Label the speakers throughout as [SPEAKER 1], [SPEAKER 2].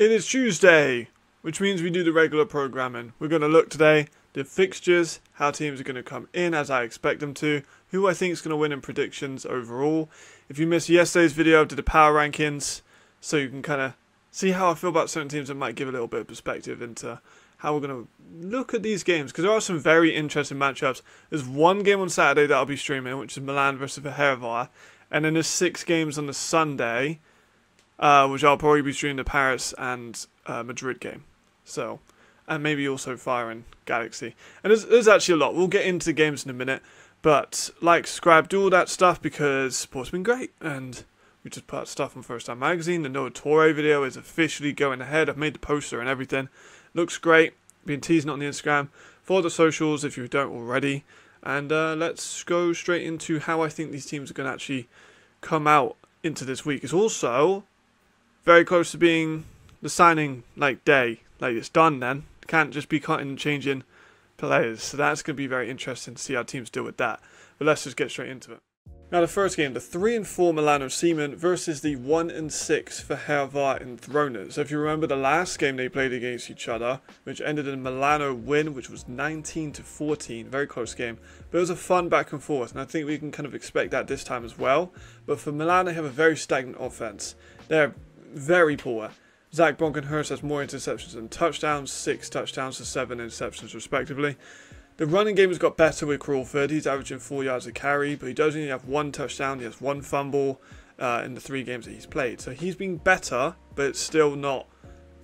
[SPEAKER 1] It is Tuesday, which means we do the regular programming. We're going to look today the fixtures, how teams are going to come in as I expect them to, who I think is going to win in predictions overall. If you missed yesterday's video, I did the power rankings, so you can kind of see how I feel about certain teams and might give a little bit of perspective into how we're going to look at these games, because there are some very interesting matchups. There's one game on Saturday that I'll be streaming, which is Milan versus Hervar, and then there's 6 games on the Sunday, which I'll probably be streaming the Paris and Madrid game. So, and maybe also Fire and Galaxy. And there's actually a lot. We'll get into the games in a minute, but like, subscribe, do all that stuff because support's been great, and we just put out stuff on First Time Magazine. The Noah Torre video is officially going ahead. I've made the poster and everything. Looks great. Been teasing it on the Instagram. Follow the socials if you don't already. And let's go straight into how I think these teams are going to actually come out into this week. It's also very close to being the signing day. Like, it's done then. Can't just be cutting and changing players. So that's going to be very interesting to see how teams deal with that. But let's just get straight into it. Now the first game, the 3-4 Milano Seamen versus the 1-6 for Hervar and Throners. So if you remember the last game they played against each other, which ended in a Milano win, which was 19-14, very close game. But it was a fun back and forth, and I think we can kind of expect that this time as well. But for Milan, they have a very stagnant offense. They're very poor. Zach Bronkenhurst has more interceptions than touchdowns, 6 touchdowns to 7 interceptions respectively. The running game has got better with Crawford. He's averaging 4 yards a carry, but he does only have 1 touchdown. He has 1 fumble in the 3 games that he's played. So he's been better, but it's still not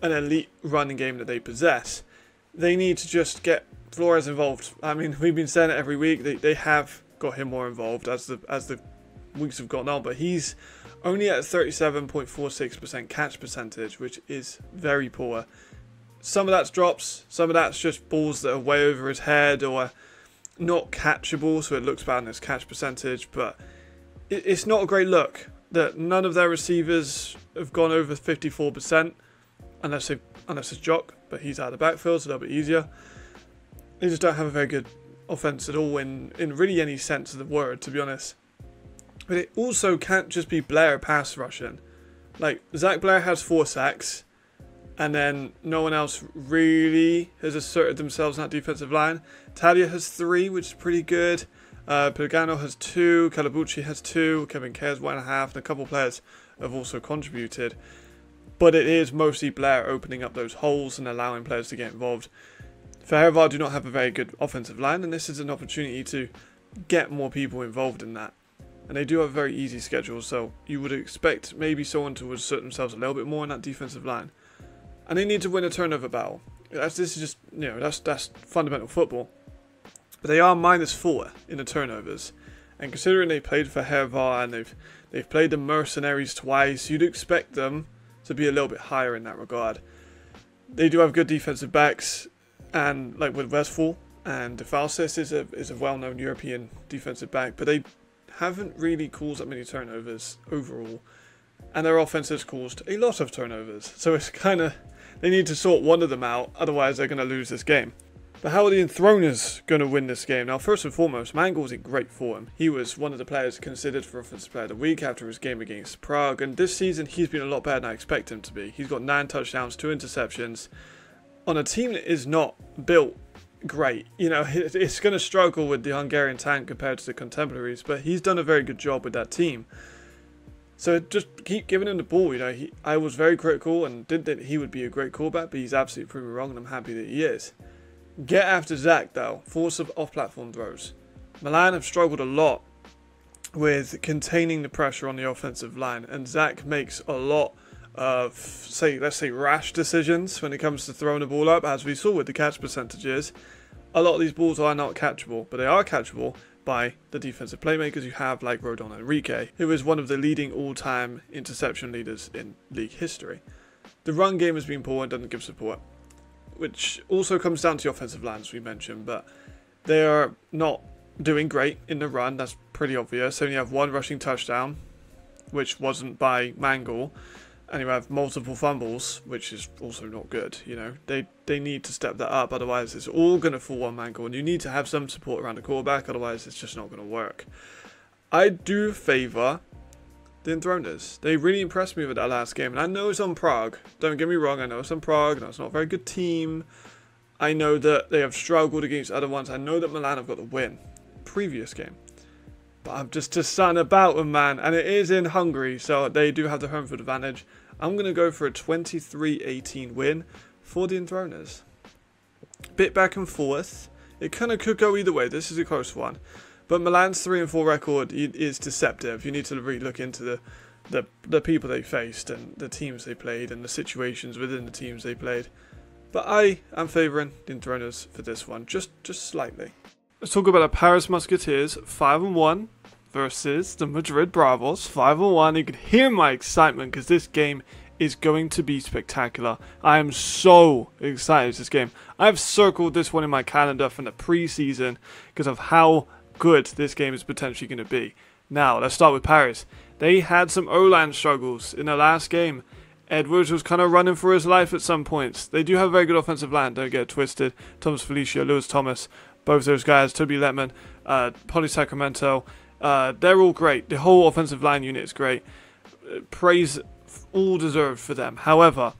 [SPEAKER 1] an elite running game that they possess. They need to just get Flores involved. I mean, we've been saying it every week. They have got him more involved as the weeks have gone on, but he's only at 37.46% catch percentage, which is very poor. Some of that's drops, some of that's just balls that are way over his head or not catchable, so it looks bad in his catch percentage, but it's not a great look that none of their receivers have gone over 54%, unless it's Jock, but he's out of the backfield, so a little bit easier. They just don't have a very good offense at all in really any sense of the word, to be honest. But it also can't just be Blair pass rushing. Like, Zach Blair has 4 sacks, and then no one else really has asserted themselves in that defensive line. Talia has 3, which is pretty good. Pagano has 2. Calabucci has 2. Kevin Kerr has 1.5. And a couple of players have also contributed. But it is mostly Blair opening up those holes and allowing players to get involved. Hervar do not have a very good offensive line, and this is an opportunity to get more people involved in that. And they do have a very easy schedule, so you would expect maybe someone to assert themselves a little bit more in that defensive line. And they need to win a turnover battle. This is just, that's fundamental football. But they are -4 in the turnovers. And considering they played for Hervar and they've played the Mercenaries twice, you'd expect them to be a little bit higher in that regard. They do have good defensive backs, and like with Westfall, and Defalsis is a well-known European defensive back, but they haven't really caused that many turnovers overall. And their offense has caused a lot of turnovers. So it's kind of, they need to sort one of them out, otherwise they're going to lose this game. But how are the Enthroners going to win this game? Now, first and foremost, Mangold's in great form. He was one of the players considered for Offensive Player of the Week after his game against Prague, and this season he's been a lot better than I expect him to be. He's got 9 touchdowns, 2 interceptions, on a team that is not built great. It's going to struggle with the Hungarian tank compared to the contemporaries, but he's done a very good job with that team. So just keep giving him the ball. I was very critical and didn't think he would be a great quarterback, but he's absolutely proven wrong, and I'm happy that he is. Get after Zach though. Force of off-platform throws. Milan have struggled a lot with containing the pressure on the offensive line, and Zach makes a lot of, let's say rash decisions when it comes to throwing the ball up, as we saw with the catch percentages. A lot of these balls are not catchable, but they are catchable by the defensive playmakers you have, like Rodon Enrique, who is one of the leading all-time interception leaders in league history. The run game has been poor and doesn't give support, which also comes down to the offensive line, as we mentioned, but they are not doing great in the run. That's pretty obvious. They only have 1 rushing touchdown, which wasn't by Mangle, and you have multiple fumbles, which is also not good. They need to step that up, otherwise it's all going to fall on Mangle, and you need to have some support around the quarterback, otherwise it's just not going to work. I do favour the Enthroners. They really impressed me with that last game. And I know it's on Prague. Don't get me wrong, I know it's on Prague. I know it's not a very good team. I know that they have struggled against other ones. I know that Milan have got the win. Previous game. But I'm just starting about them, man. And it is in Hungary, so they do have the home field advantage. I'm going to go for a 23-18 win for the Enthroners. Bit back and forth. It kind of could go either way. This is a close one. But Milan's 3-4 record is deceptive. You need to really look into the people they faced and the teams they played and the situations within the teams they played. But I am favouring the Enthroners for this one, just slightly. Let's talk about the Paris Musketeers, 5-1 versus the Madrid Bravos, 5-1. You can hear my excitement because this game is going to be spectacular. I am so excited for this game. I've circled this one in my calendar from the pre-season because of how good this game is potentially going to be. Now, let's start with Paris. They had some O-line struggles in the last game. Edwards was kind of running for his life at some points. They do have a very good offensive line, don't get it twisted. Thomas Felicio, Lewis Thomas, both those guys, Toby Letman, Polly Sacramento, they're all great. The whole offensive line unit is great. Praise all deserved for them. However,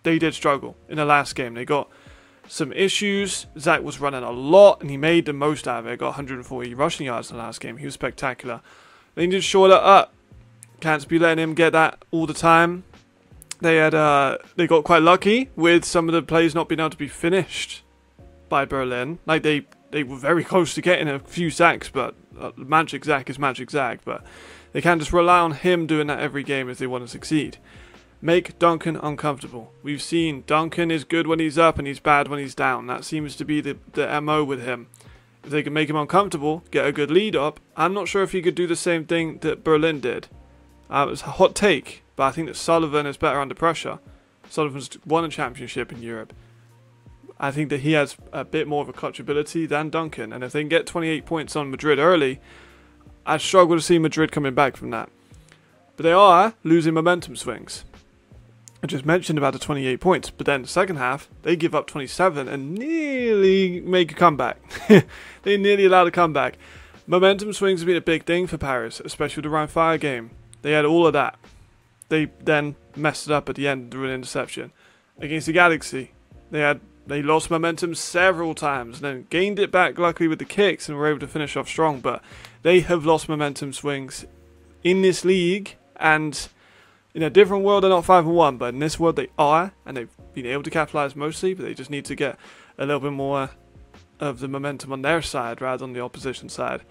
[SPEAKER 1] they did struggle in the last game. They got some issues. Zach was running a lot, and he made the most out of it. Got 140 rushing yards in the last game. He was spectacular. They need to shore that up. Can't be letting him get that all the time. They got quite lucky with some of the plays not being able to be finished by Berlin. Like they were very close to getting a few sacks, but Magic Zach is Magic Zach. But they can't just rely on him doing that every game if they want to succeed. Make Duncan uncomfortable. We've seen Duncan is good when he's up and he's bad when he's down. That seems to be the MO with him. If they can make him uncomfortable, get a good lead up, I'm not sure if he could do the same thing that Berlin did. It was a hot take, but I think that Sullivan is better under pressure. Sullivan's won a championship in Europe. I think that he has a bit more of a clutch ability than Duncan. And if they can get 28 points on Madrid early, I struggle to see Madrid coming back from that. But they are losing momentum swings. I just mentioned about the 28 points, but then the second half, they give up 27 and nearly make a comeback. They nearly allowed a comeback. Momentum swings have been a big thing for Paris, especially with the Rhine Fire game. They had all of that. They then messed it up at the end through an interception. Against the Galaxy, they lost momentum several times and then gained it back luckily with the kicks and were able to finish off strong. But they have lost momentum swings in this league, and in a different world they're not 5-1, but in this world they are, and they've been able to capitalize mostly, but they just need to get a little bit more of the momentum on their side rather than the opposition side.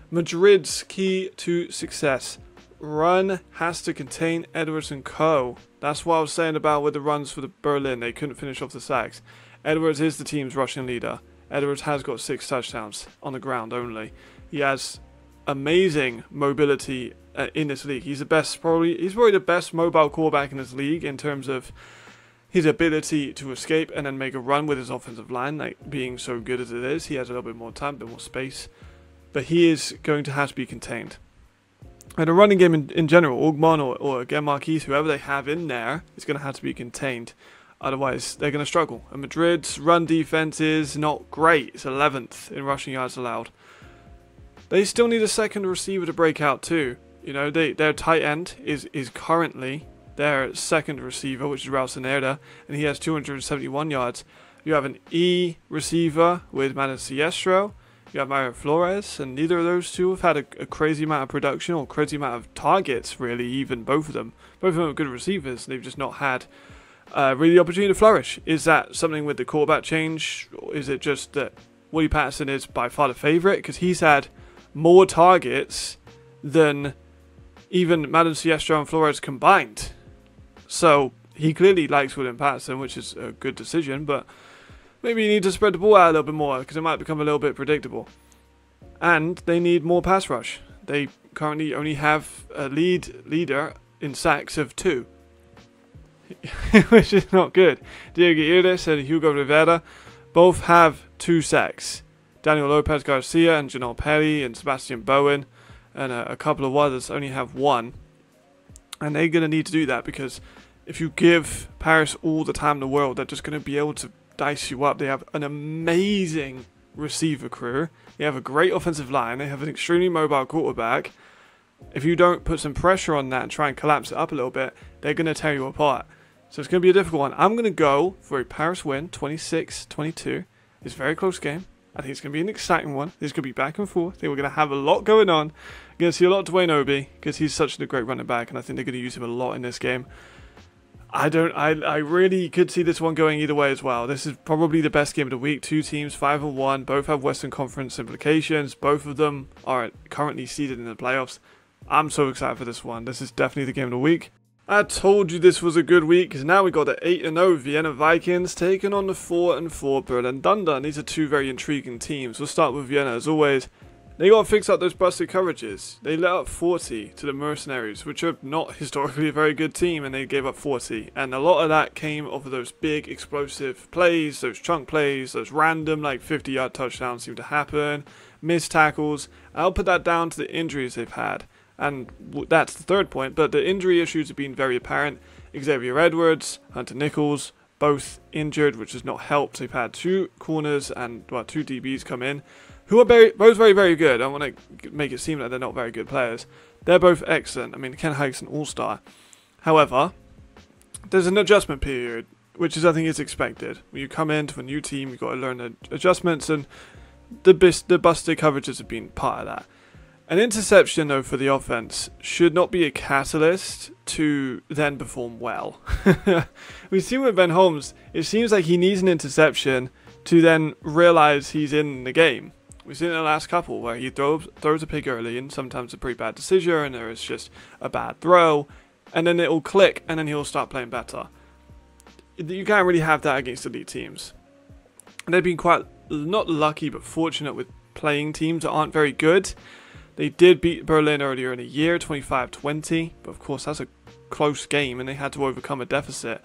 [SPEAKER 1] Madrid's key to success. Run has to contain Edwards and Co. That's what I was saying about with the runs for the Berlin. They couldn't finish off the sacks. Edwards is the team's rushing leader. Edwards has got 6 touchdowns on the ground only. He has amazing mobility in this league. He's probably the best mobile quarterback in this league in terms of his ability to escape and then make a run with his offensive line. Like being so good as it is, he has a little bit more time, a bit more space. But he is going to have to be contained. And a running game in general, Ogmon or again Marquise, whoever they have in there, is going to have to be contained. Otherwise, they're going to struggle. And Madrid's run defense is not great. It's 11th in rushing yards allowed. They still need a second receiver to break out too. You know, their tight end is currently their second receiver, which is Raul Saneda, and he has 271 yards. You have an E receiver with Manon Siestro. You have Mario Flores, and neither of those two have had a crazy amount of production or crazy amount of targets, really, even both of them. Both of them are good receivers, and they've just not had really the opportunity to flourish. Is that something with the quarterback change, or is it just that Woody Patterson is by far the favourite? Because he's had more targets than even Madden Siestro and Flores combined. So he clearly likes William Patterson, which is a good decision, but maybe you need to spread the ball out a little bit more because it might become a little bit predictable. And they need more pass rush. They currently only have a leader in sacks of 2. Which is not good. Diego Iris and Hugo Rivera both have 2 sacks. Daniel Lopez Garcia and Janelle Perry and Sebastian Bowen and a couple of others only have 1. And they're going to need to do that because if you give Paris all the time in the world, they're just going to be able to dice you up. They have an amazing receiver crew. They have a great offensive line. They have an extremely mobile quarterback. if you don't put some pressure on that and try and collapse it up a little bit, they're going to tear you apart. So it's going to be a difficult one. I'm going to go for a Paris win, 26-22. It's a very close game. I think it's going to be an exciting one. It's going to be back and forth. I think we're going to have a lot going on. We're going to see a lot of Dwayne Obi because he's such a great running back, and I think they're going to use him a lot in this game. I really could see this one going either way as well. This is probably the best game of the week. Two teams, 5-1. Both have Western Conference implications. Both of them are currently seeded in the playoffs. I'm so excited for this one. This is definitely the game of the week. I told you this was a good week because now we got the 8-0 Vienna Vikings taking on the 4-4 Berlin Thunder. And these are two very intriguing teams. We'll start with Vienna as always. They got to fix up those busted coverages. They let up 40 to the Mercenaries, which are not historically a very good team, and they gave up 40. And a lot of that came off of those big explosive plays, those chunk plays, those random like 50-yard touchdowns seem to happen, missed tackles. I'll put that down to the injuries they've had. And that's the third point, but the injury issues have been very apparent. Xavier Edwards, Hunter Nichols, both injured, which has not helped. They've had two corners and two DBs come in, who are both very, very good. I want to make it seem like they're not very good players. They're both excellent. I mean, Ken Hike's an all-star. However, there's an adjustment period, which is, I think, is expected. When you come into a new team, you've got to learn the adjustments, and the busted coverages have been part of that. An interception, though, for the offense should not be a catalyst to then perform well. We've seen with Ben Holmes, it seems like he needs an interception to then realize he's in the game. We've seen it in the last couple where he throws a pick early and sometimes a pretty bad decision and there is just a bad throw and then it'll click and then he'll start playing better. You can't really have that against elite teams. And they've been quite, not lucky, but fortunate with playing teams that aren't very good. They did beat Berlin earlier in the year, 25-20, but of course that's a close game and they had to overcome a deficit.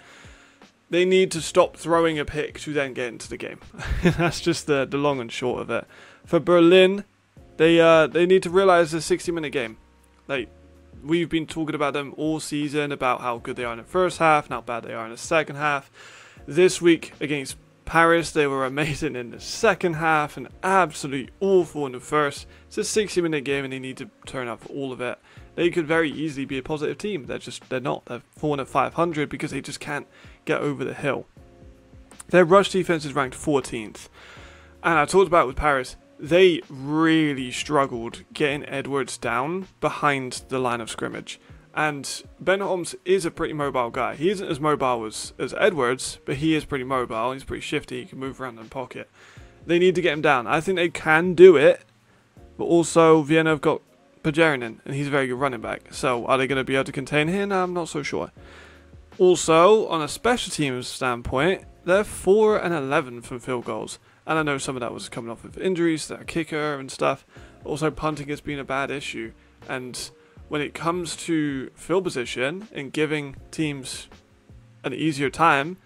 [SPEAKER 1] They need to stop throwing a pick to then get into the game. That's just the long and short of it. For Berlin, they need to realize it's a 60-minute game. Like, we've been talking about them all season, about how good they are in the first half and how bad they are in the second half. This week against Paris, they were amazing in the second half and absolutely awful in the first. It's a 60-minute game and they need to turn up for all of it. They could very easily be a positive team. They're not. They've fallen at 500 because they just can't get over the hill. Their rush defense is ranked 14th. And I talked about with Paris, they really struggled getting Edwards down behind the line of scrimmage. And Ben Holmes is a pretty mobile guy. He isn't as mobile as Edwards, but he is pretty mobile. He's pretty shifty. He can move around in the pocket. They need to get him down. I think they can do it, but also Vienna have got Pajarinen, and he's a very good running back. So are they going to be able to contain him? I'm not so sure. Also, on a special teams standpoint, they're 4-11 from field goals. And I know some of that was coming off of injuries, their kicker and stuff. Also, punting has been a bad issue. And when it comes to field position and giving teams an easier time,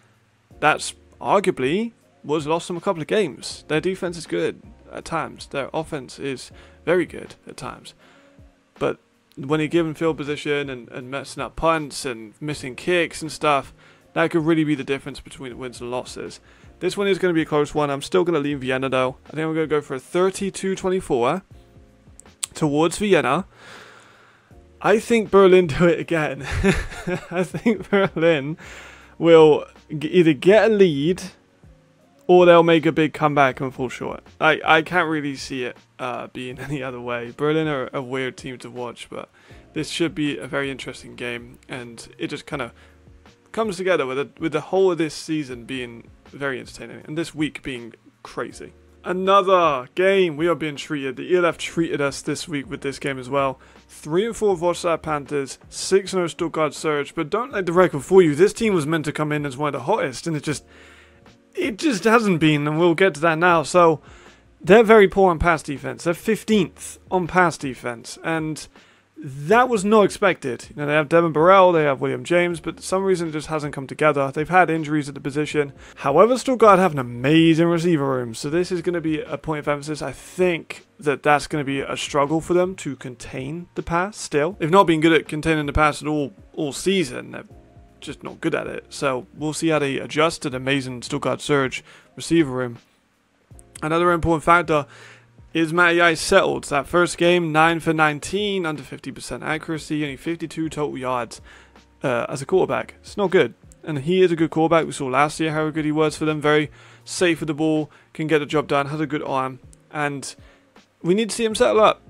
[SPEAKER 1] that's arguably was lost them a couple of games. Their defense is good at times. Their offense is very good at times. But when you give them field position and messing up punts and missing kicks and stuff, that could really be the difference between the wins and losses. This one is going to be a close one. I'm still going to leave Vienna though. I think I'm going to go for a 32-24 towards Vienna. I think Berlin do it again. I think Berlin will either get a lead or they'll make a big comeback and fall short. I can't really see it being any other way. Berlin are a weird team to watch, but this should be a very interesting game, and it just kind of comes together with the whole of this season being very entertaining and this week being crazy. Another game, we are being treated. The ELF treated us this week with this game as well. 3-4 Wrocław Panthers, 6-0 Stuttgart Surge, but don't let the record fool you. This team was meant to come in as one of the hottest, and it just hasn't been, and we'll get to that now. So they're very poor on pass defense. They're 15th on pass defense, and that was not expected. You know, they have Devin Burrell, they have William James, but for some reason it just hasn't come together. They've had injuries at the position. However, Stuttgart have an amazing receiver room, so this is going to be a point of emphasis. I think that's going to be a struggle for them to contain the pass still. They've not been good at containing the pass at all season. They're just not good at it. So we'll see how they adjust to the amazing Stuttgart Surge receiver room. Another important factor, Is Matty settled? That first game, 9 for 19, under 50% accuracy, only 52 total yards as a quarterback. It's not good. And he is a good quarterback. We saw last year how good he was for them. Very safe with the ball, can get the job done, has a good arm. And we need to see him settle up.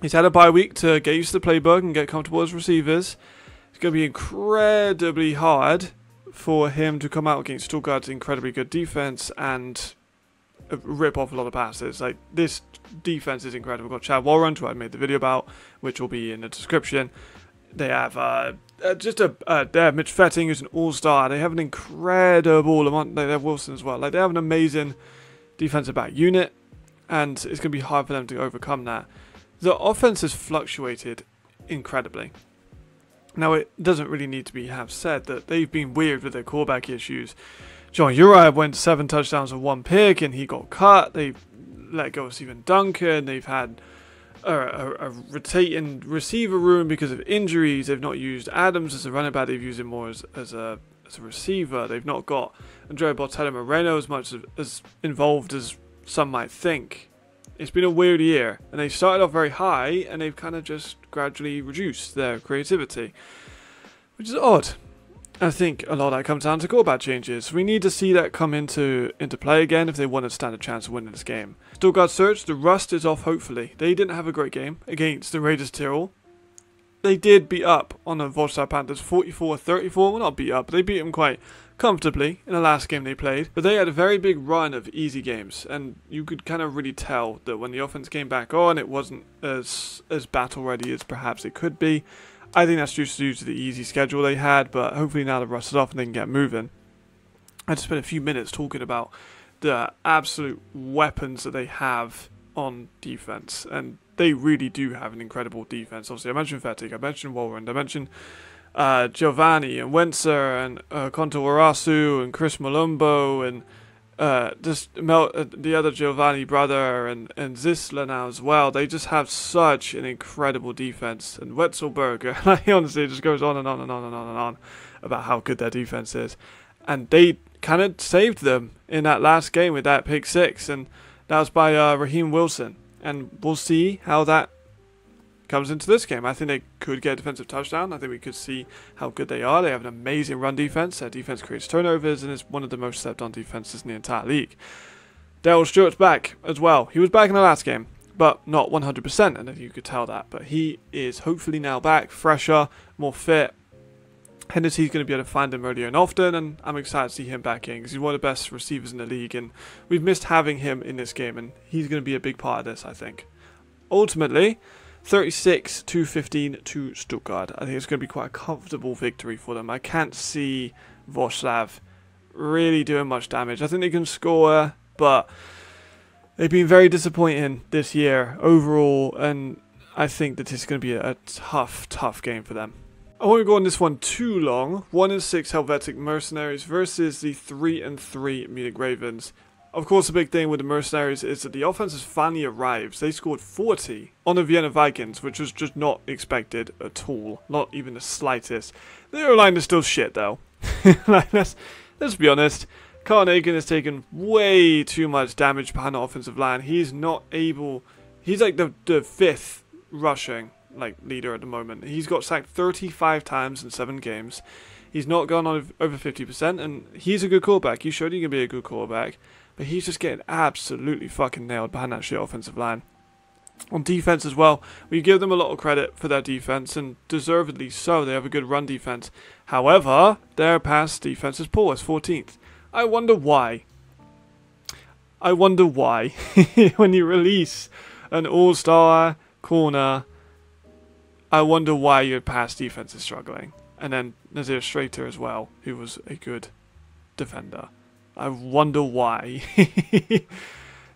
[SPEAKER 1] He's had a bye week to get used to the playbook and get comfortable as receivers. It's going to be incredibly hard for him to come out against Stuttgart's incredibly good defense and rip off a lot of passes. Like, this defense is incredible. We've got Chad Warren, who I made the video about, which will be in the description. They have they have Mitch Fetting, who's an all-star. They have an incredible, they have Wilson as well. Like, they have an amazing defensive back unit, and it's going to be hard for them to overcome that. The offense has fluctuated incredibly. Now, it doesn't really need to be said that they've been weird with their quarterback issues. John Uriah went 7 touchdowns and 1 pick, and he got cut. They've let go of Stephen Duncan. They've had a rotating receiver room because of injuries. They've not used Adams as a running back. They've used him more as a receiver. They've not got Andrea Botello Moreno as much as involved as some might think. It's been a weird year, and they started off very high, and they've kind of just gradually reduced their creativity, which is odd. I think a lot of that comes down to quarterback changes. We need to see that come into play again if they want to stand a chance of winning this game. Stuttgart Search, the rust is off hopefully. They didn't have a great game against the Raiders Tyrrell. They did beat up on the Wolfsburg Panthers 44-34. Well, not beat up, but they beat them quite comfortably in the last game they played. But they had a very big run of easy games, and you could kind of really tell that when the offense came back on, it wasn't as battle ready as perhaps it could be. I think that's just due to the easy schedule they had, but hopefully now they've rusted off and they can get moving. I just spent a few minutes talking about the absolute weapons that they have on defense, and they really do have an incredible defense. Obviously, I mentioned Fettig, I mentioned Warren, I mentioned Giovanni and Wenzer and Konto Warasu and Chris Malumbo and the other Giovanni brother and Zisler now as well. They just have such an incredible defense. And Wetzelberger, honestly, it just goes on and on and on and on and on about how good their defense is. And they kind of saved them in that last game with that pick 6, and that was by Raheem Wilson. And we'll see how that comes into this game. I think they could get a defensive touchdown. I think we could see how good they are. They have an amazing run defense. Their defense creates turnovers and is one of the most stepped on defenses in the entire league. Daryl Stewart's back as well. He was back in the last game, but not 100%, and you could tell that. But he is hopefully now back, fresher, more fit. Hennessy's going to be able to find him earlier and often, and I'm excited to see him back in because he's one of the best receivers in the league, and we've missed having him in this game, and he's going to be a big part of this, I think. Ultimately, 36-15 to Stuttgart. I think it's going to be quite a comfortable victory for them. I can't see Voslav really doing much damage. I think they can score, but they've been very disappointing this year overall, and I think that it's going to be a tough game for them. I won't go on this one too long. 1-6 Helvetic Mercenaries versus the 3-3 Munich Ravens. Of course, the big thing with the Mercenaries is that the offense has finally arrived. They scored 40 on the Vienna Vikings, which was just not expected at all. Not even the slightest. Their line is still shit, though. Like, let's be honest. Carl Nagan has taken way too much damage behind the offensive line. He's not able... He's like the 5th rushing leader at the moment. He's got sacked 35 times in 7 games. He's not gone on over 50%, and he's a good quarterback. He showed he can be a good quarterback. But he's just getting absolutely fucking nailed behind that shit offensive line. On defense as well, we give them a lot of credit for their defense, and deservedly so. They have a good run defense. However, their pass defense is poor. It's 14th. I wonder why. When you release an all-star corner, I wonder why your pass defense is struggling. And then Nazir Strater as well, who was a good defender. I wonder why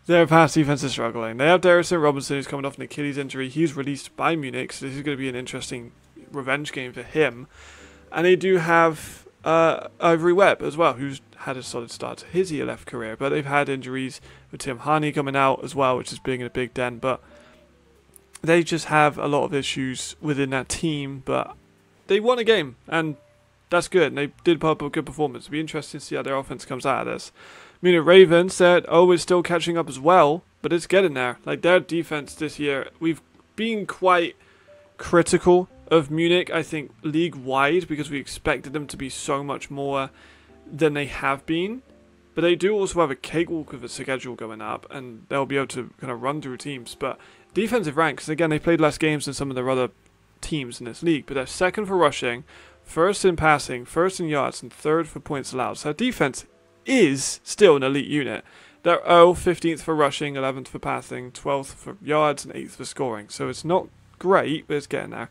[SPEAKER 1] their pass defense is struggling. They have Darrison Robinson, who's coming off an Achilles injury. He's released by Munich, so this is going to be an interesting revenge game for him. And they do have Ivory Webb as well, who's had a solid start to his ELF career. But they've had injuries with Tim Harney coming out as well, which is being a big dent. But they just have a lot of issues within that team. But they won a game, and that's good. And they did put up a good performance. It'll be interesting to see how their offense comes out of this. Munich Ravens said, it's still catching up as well, but it's getting there. Like, their defense this year, we've been quite critical of Munich, I think, league-wide, because we expected them to be so much more than they have been. But they do also have a cakewalk of a schedule going up, and they'll be able to kind of run through teams. But defensive ranks, again, they played less games than some of their other teams in this league, but they're second for rushing, first in passing, first in yards, and third for points allowed. So their defense is still an elite unit. They're 15th for rushing, 11th for passing, 12th for yards, and 8th for scoring. So it's not great, but it's getting there.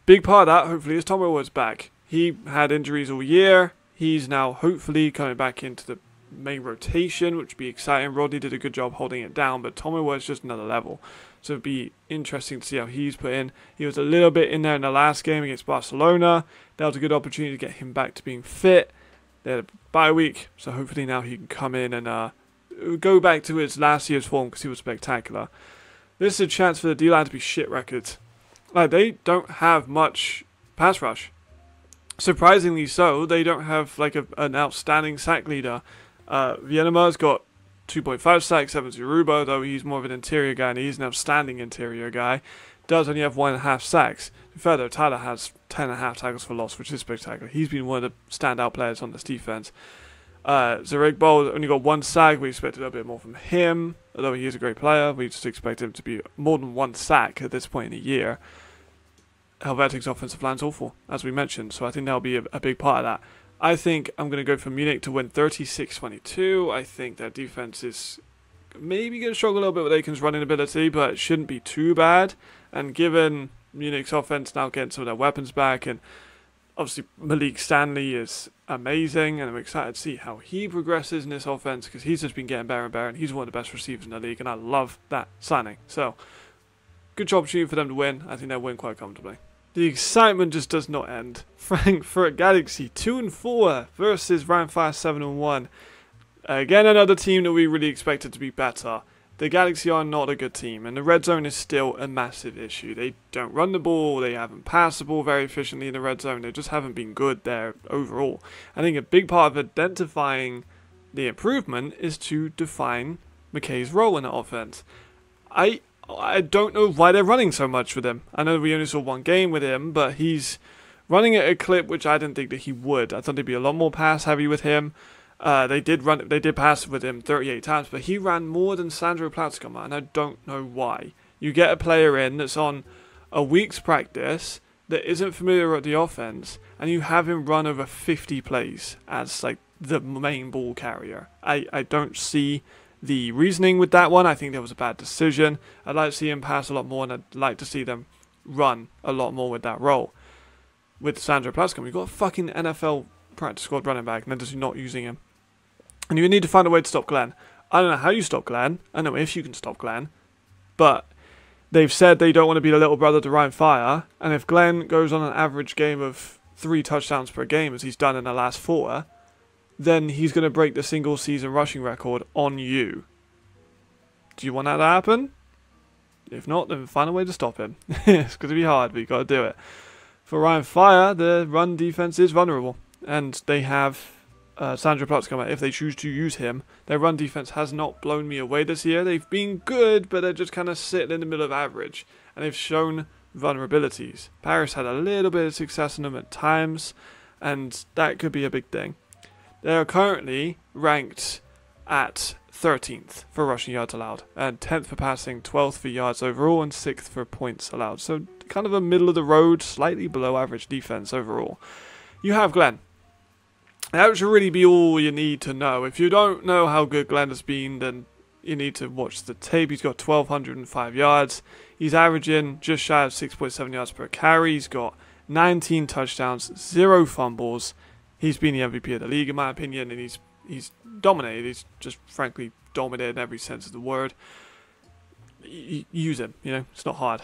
[SPEAKER 1] Big part of that, hopefully, is Tom Wilward's back. He had injuries all year. He's now hopefully coming back into the main rotation, which would be exciting. Rodney did a good job holding it down, but Tom Wilward's just another level. So it'd be interesting to see how he's put in. He was a little bit in there in the last game against Barcelona. That was a good opportunity to get him back to being fit. They had a bye week, so hopefully now he can come in and go back to his last year's form, because he was spectacular. This is a chance for the D-line to be shit records. Like, they don't have much pass rush. Surprisingly so, they don't have like an outstanding sack leader. Vienema's got 2.5 sacks, 7 to Rubo, though he's more of an interior guy and he's an outstanding interior guy. Does only have 1.5 sacks. Further, Tyler has 10.5 tackles for loss, which is spectacular. He's been one of the standout players on this defense. Zarek Bowl only got 1 sack. We expected a bit more from him. Although he is a great player, we just expect him to be more than 1 sack at this point in the year. Helvetic's offensive line's awful, as we mentioned, so I think that'll be a big part of that. I think I'm going to go for Munich to win 36-22. I think their defense is maybe going to struggle a little bit with Aiken's running ability, but it shouldn't be too bad. And given Munich's offense now getting some of their weapons back, and obviously Malik Stanley is amazing, and I'm excited to see how he progresses in this offense, because he's just been getting better and better, and he's one of the best receivers in the league, and I love that signing. So, good opportunity for them to win. I think they'll win quite comfortably. The excitement just does not end. Frankfurt Galaxy 2-4 versus Rhein Fire 7-1. Again, another team that we really expected to be better. The Galaxy are not a good team, and the red zone is still a massive issue. They don't run the ball, they haven't passed the ball very efficiently in the red zone, they just haven't been good there overall. I think a big part of identifying the improvement is to define McKay's role in the offense. I don't know why they're running so much with him. I know we only saw 1 game with him, but he's running at a clip which I didn't think that he would. I thought they'd be a lot more pass heavy with him. They did pass with him 38 times, but he ran more than Sandro Platzkammer, and I don't know why. You get a player in that's on a week's practice that isn't familiar with the offense, and you have him run over 50 plays as like the main ball carrier. I don't see the reasoning with that one. I think that was a bad decision. I'd like to see him pass a lot more, and I'd like to see them run a lot more with that role. With Sandro Platzkammer, you've got a fucking NFL practice squad running back, and they're just not using him. And you need to find a way to stop Glenn. I don't know how you stop Glenn. I don't know if you can stop Glenn. But they've said they don't want to be the little brother to Ryan Fire, and if Glenn goes on an average game of 3 touchdowns per game, as he's done in the last 4, then he's going to break the single season rushing record on you. Do you want that to happen? If not, then find a way to stop him. It's going to be hard, but you've got to do it. For Ryan Fire, the run defense is vulnerable, and they have Sandro Platzkammer. If they choose to use him, their run defense has not blown me away this year. They've been good, but they're just kind of sitting in the middle of average, and they've shown vulnerabilities. Paris had a little bit of success in them at times, and that could be a big thing. They are currently ranked at 13th for rushing yards allowed, and 10th for passing, 12th for yards overall, and 6th for points allowed. So kind of a middle of the road, slightly below average defense overall. You have Glenn. That should really be all you need to know. If you don't know how good Glenn has been, then you need to watch the tape. He's got 1,205 yards. He's averaging just shy of 6.7 yards per carry. He's got 19 touchdowns, 0 fumbles. He's been the MVP of the league, in my opinion, and he's dominated. He's just, frankly, dominated in every sense of the word. Use him, it's not hard.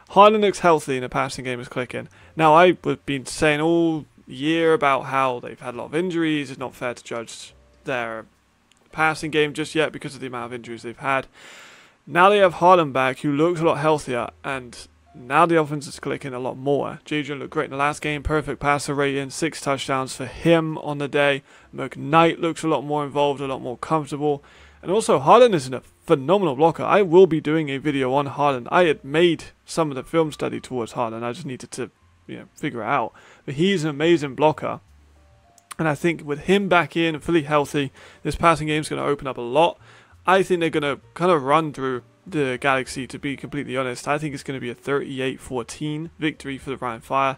[SPEAKER 1] Harlan looks healthy, and the passing game is clicking. Now, I've been saying all year about how they've had a lot of injuries. It's not fair to judge their passing game just yet because of the amount of injuries they've had. Now they have Harlan back, who looks a lot healthier, and Now the offense is clicking a lot more. Jadrian looked great in the last game, perfect passer rating, 6 touchdowns for him on the day. McKnight looks a lot more involved, a lot more comfortable. And also Harden is a phenomenal blocker. I will be doing a video on Harden. I had made some of the film study towards Harden. I just needed to figure it out. But he's an amazing blocker. And I think with him back in and fully healthy, this passing game is going to open up a lot. I think they're going to kind of run through the Galaxy, to be completely honest. I think it's going to be a 38-14 victory for the Rhein Fire.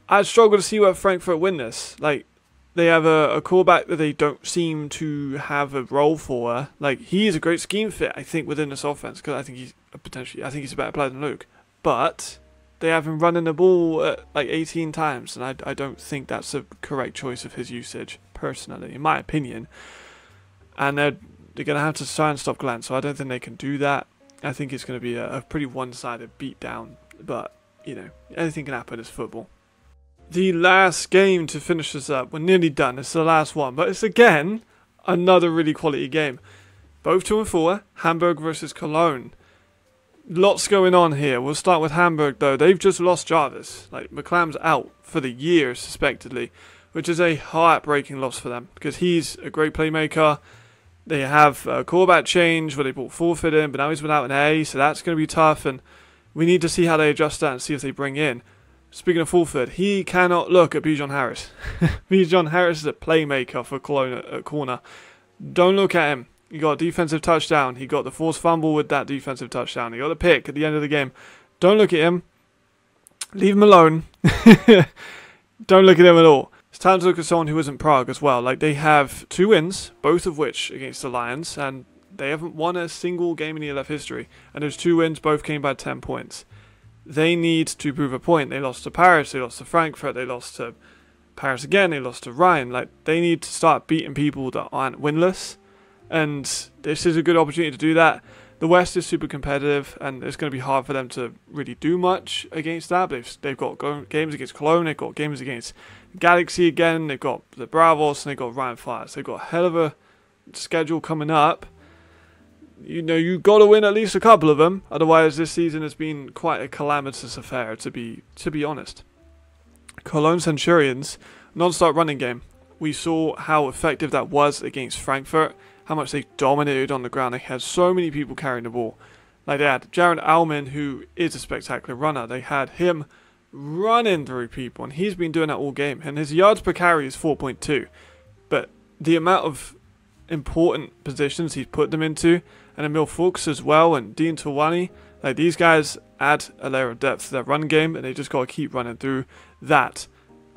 [SPEAKER 1] I struggle to see where Frankfurt win this. Like, they have a quarterback that they don't seem to have a role for. Like, he is a great scheme fit, I think, within this offense, because I think he's a better player than Luke. But they have him running the ball like 18 times, and I don't think that's a correct choice of his usage, personally, in my opinion. And they're going to have to try and stop Glenn, so I don't think they can do that. I think it's going to be a pretty one-sided beatdown, but, anything can happen. It's football. The last game to finish this up, we're nearly done. It's the last one, but it's again another really quality game. Both 2-4, Hamburg versus Cologne. Lots going on here. We'll start with Hamburg, though. They've just lost Jarvis. Like, McClam's out for the year, suspectedly, which is a heartbreaking loss for them, because he's a great playmaker. They have a quarterback change where they brought Forfeit in, but now he's without an A, so that's going to be tough, and we need to see how they adjust that and see if they bring in. Speaking of Fulford, he cannot look at Bijan Harris. Bijan Harris is a playmaker for Cologne at corner. Don't look at him. He got a defensive touchdown. He got the forced fumble with that defensive touchdown. He got a pick at the end of the game. Don't look at him. Leave him alone. Don't look at him at all. It's time to look at someone who isn't Prague as well. Like, they have 2 wins, both of which against the Lions, and they haven't won a single game in ELF history. And those 2 wins both came by 10 points. They need to prove a point. They lost to Paris, they lost to Frankfurt, they lost to Paris again, they lost to Rhein. Like, they need to start beating people that aren't winless, and this is a good opportunity to do that. The West is super competitive, and it's going to be hard for them to really do much against that. They've got games against Cologne, they've got games against Galaxy again, they've got the Bravos, and they've got Rhein Fire. So they've got a hell of a schedule coming up. You've got to win at least a couple of them. Otherwise, this season has been quite a calamitous affair, to be honest. Cologne Centurions, non-stop running game. We saw how effective that was against Frankfurt, how much they dominated on the ground. They had so many people carrying the ball. Like, they had Jared Allman, who is a spectacular runner. They had him running through people, and he's been doing that all game. And his yards per carry is 4.2. But the amount of important positions he's put them into, and Emil Fuchs as well, and Dean Tawani, like, these guys add a layer of depth to their run game, and they just got to keep running through that.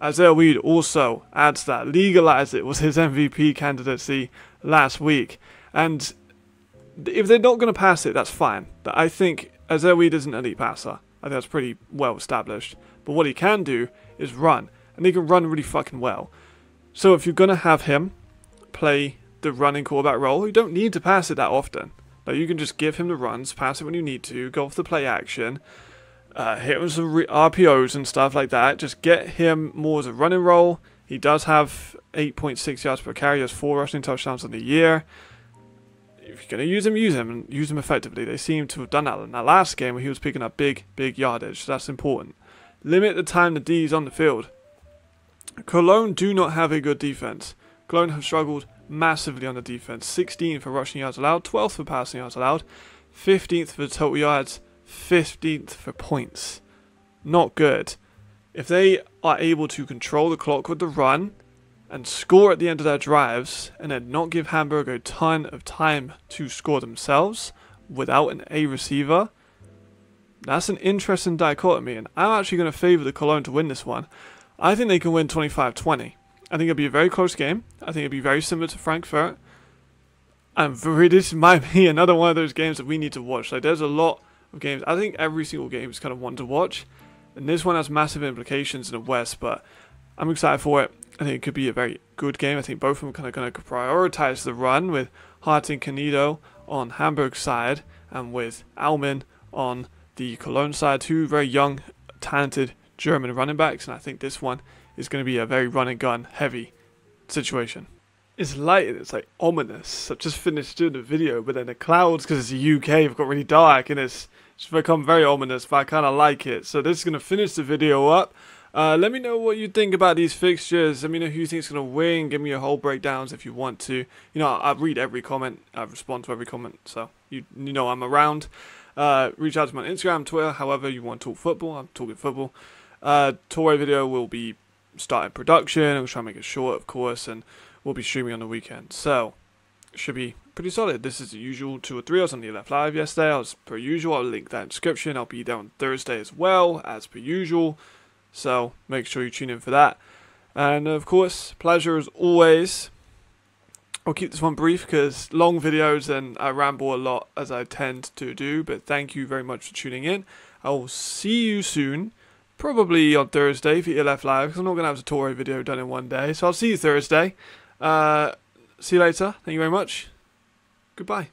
[SPEAKER 1] Isaiah Weed also adds that. Legalize it was his MVP candidacy last week, and if they're not going to pass it, that's fine. But I think Isaiah Weed is an elite passer. I think that's pretty well established. But what he can do is run, and he can run really fucking well. So if you're going to have him play the running quarterback role, you don't need to pass it that often. Like, you can just give him the runs, pass it when you need to, go off the play action, hit him with some RPOs and stuff like that. Just get him more as a running role. He does have 8.6 yards per carry. He has 4 rushing touchdowns in the year. If you're going to use him and use him effectively. They seem to have done that in that last game where he was picking up big yardage. So that's important. Limit the time the D's on the field. Cologne do not have a good defense. Cologne have struggled massively on the defense. 16th for rushing yards allowed, 12th for passing yards allowed, 15th for total yards, 15th for points. Not good. If they are able to control the clock with the run and score at the end of their drives, and then not give Hamburg a ton of time to score themselves without an A receiver, that's an interesting dichotomy, and I'm actually going to favour the Cologne to win this one. I think they can win 25-20. I think it'll be a very close game. I think it'll be very similar to Frankfurt. And this might be another one of those games that we need to watch. Like, there's a lot of games. I think every single game is kind of one to watch. And this one has massive implications in the West, but I'm excited for it. I think it could be a very good game. I think both of them are kind of going to prioritize the run, with Hart and Canido on Hamburg's side and with Alman on the Cologne side. 2 very young, talented German running backs, and I think this one is going to be a very run and gun heavy situation. It's light and it's like ominous. I've just finished doing the video, but then the clouds, because it's the UK, have got really dark, and it's It's become very ominous, but I kind of like it. So this is going to finish the video up. Let me know what you think about these fixtures. Let me know who you think is going to win. Give me your whole breakdowns if you want to. You know, I read every comment. I respond to every comment. So you know I'm around. Reach out to me on Instagram, Twitter, however you want to talk football. I'm talking football. Tour video will be starting production. I'm trying to make it short, of course, and we'll be streaming on the weekend. So it should be pretty solid. This is the usual 2 or 3. I was on the left live yesterday. As per usual, I'll link that in the description. I'll be there on Thursday as well, as per usual. So make sure you tune in for that. And of course, pleasure as always. I'll keep this one brief because long videos and I ramble a lot as I tend to do. But thank you very much for tuning in. I will see you soon. Probably on Thursday for ELF Live, because I'm not going to have a Tour video done in one day. So I'll see you Thursday. See you later. Thank you very much. Goodbye.